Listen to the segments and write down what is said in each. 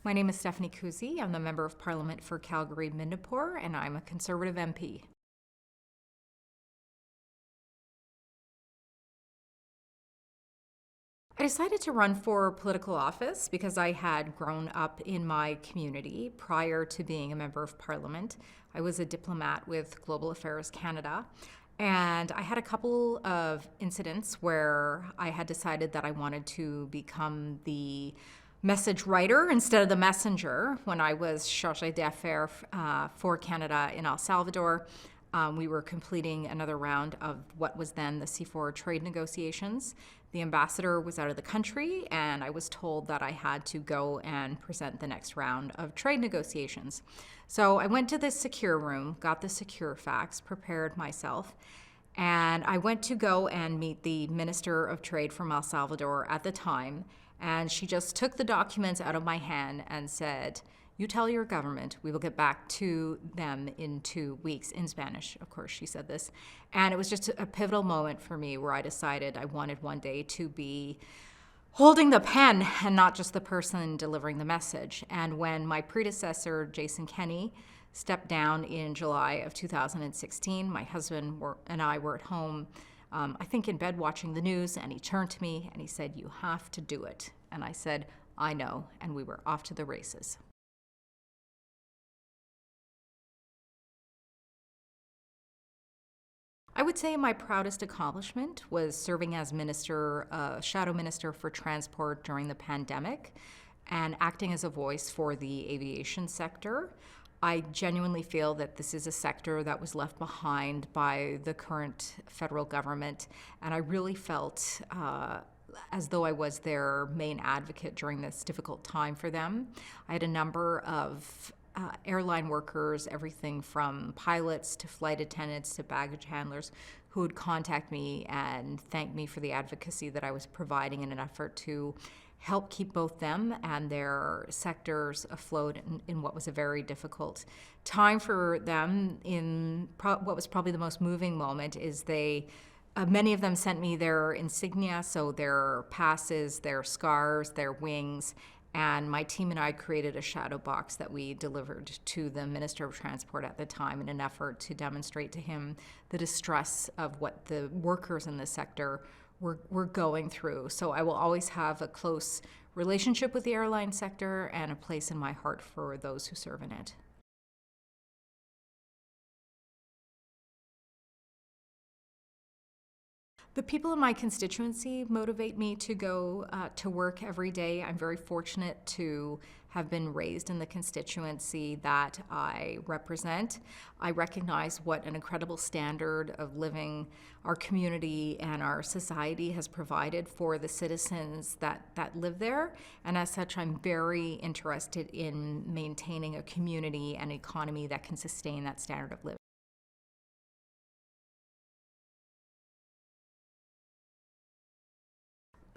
My name is Stephanie Kusie. I'm the Member of Parliament for Calgary-Midnapore, and I'm a Conservative MP. I decided to run for political office because I had grown up in my community prior to being a Member of Parliament. I was a diplomat with Global Affairs Canada, and I had a couple of incidents where I had decided that I wanted to become the message writer instead of the messenger. When I was chargé d'affaires for Canada in El Salvador, we were completing another round of what was then the C4 trade negotiations. The ambassador was out of the country, and I was told that I had to go and present the next round of trade negotiations. So I went to the secure room, got the secure facts, prepared myself, and I went to go and meet the Minister of Trade from El Salvador at the time, and she just took the documents out of my hand and said, "You tell your government we will get back to them in 2 weeks," in Spanish, of course she said this. And it was just a pivotal moment for me where I decided I wanted one day to be holding the pen and not just the person delivering the message. And when my predecessor, Jason Kenney, stepped down in July of 2016, my husband and I were at home, I think in bed watching the news, and he turned to me and he said, "You have to do it." And I said, "I know," and we were off to the races. I would say my proudest accomplishment was serving as shadow minister for transport during the pandemic and acting as a voice for the aviation sector. I genuinely feel that this is a sector that was left behind by the current federal government, and I really felt as though I was their main advocate during this difficult time for them. I had a number of airline workers, everything from pilots to flight attendants to baggage handlers, who would contact me and thank me for the advocacy that I was providing in an effort to help keep both them and their sectors afloat in what was a very difficult time for them. What was probably the most moving moment is many of them sent me their insignia, so their passes, their scars, their wings, and my team and I created a shadow box that we delivered to the Minister of Transport at the time in an effort to demonstrate to him the distress of what the workers in the sector were going through. So I will always have a close relationship with the airline sector and a place in my heart for those who serve in it. The people in my constituency motivate me to go to work every day. I'm very fortunate to have been raised in the constituency that I represent. I recognize what an incredible standard of living our community and our society has provided for the citizens that live there. And as such, I'm very interested in maintaining a community and economy that can sustain that standard of living.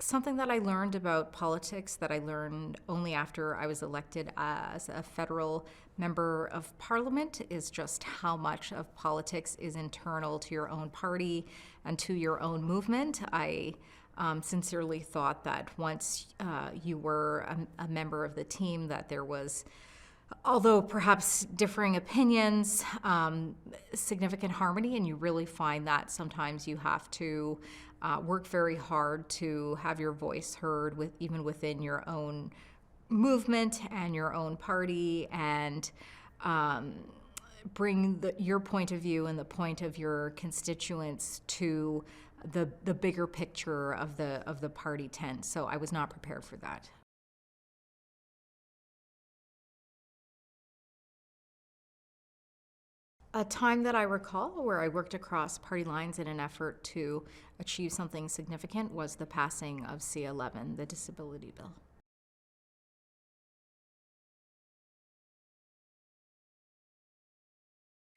Something that I learned about politics that I learned only after I was elected as a federal member of parliament is just how much of politics is internal to your own party and to your own movement. I sincerely thought that once you were a member of the team that there was, although perhaps differing opinions, significant harmony, and you really find that sometimes you have to work very hard to have your voice heard even within your own movement and your own party, and bring your point of view and the point of your constituents to the bigger picture of the party tent. So I was not prepared for that. A time that I recall where I worked across party lines in an effort to achieve something significant was the passing of C-11, the disability bill.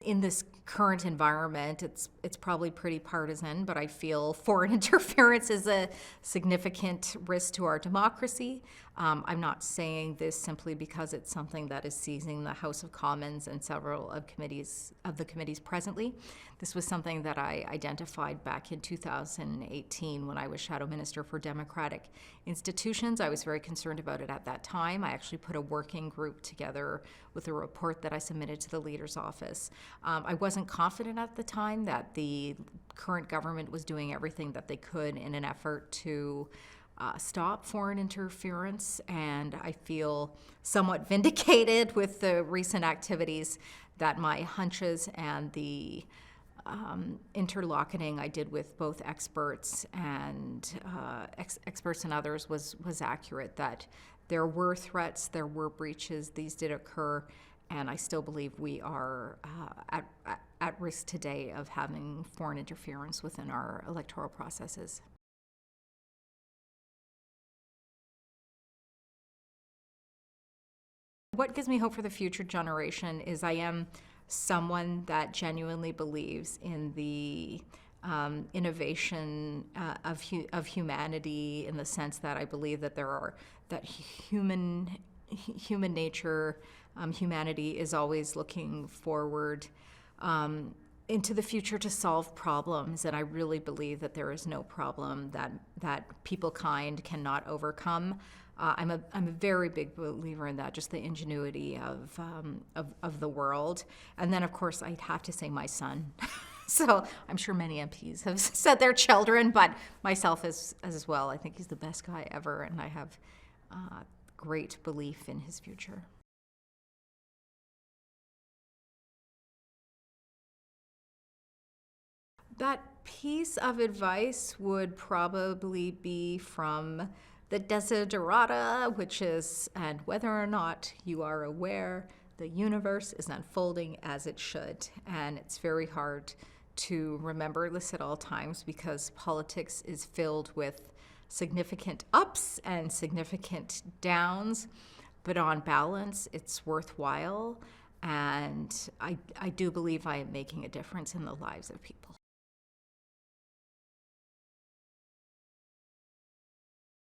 In this current environment, it's probably pretty partisan, but I feel foreign interference is a significant risk to our democracy. I'm not saying this simply because it's something that is seizing the House of Commons and several of the committees presently. This was something that I identified back in 2018 when I was Shadow Minister for Democratic Institutions. I was very concerned about it at that time. I actually put a working group together with a report that I submitted to the Leader's Office. I wasn't confident at the time that the current government was doing everything that they could in an effort to stop foreign interference, and I feel somewhat vindicated with the recent activities that my hunches and the interlocuting I did with both experts and experts and others was accurate, that there were threats, there were breaches, these did occur, and I still believe we are at risk today of having foreign interference within our electoral processes. What gives me hope for the future generation is I am someone that genuinely believes in the innovation of humanity, in the sense that I believe that human nature, humanity is always looking forward into the future to solve problems, and I really believe that there is no problem that people kind cannot overcome. I'm a very big believer in that, just the ingenuity of the world. And then, of course, I'd have to say my son. So I'm sure many MPs have said their children, but myself as well. I think he's the best guy ever, and I have great belief in his future. That piece of advice would probably be from the Desiderata, which is, and whether or not you are aware, the universe is unfolding as it should. And it's very hard to remember this at all times because politics is filled with significant ups and significant downs. But on balance, it's worthwhile. And I do believe I am making a difference in the lives of people.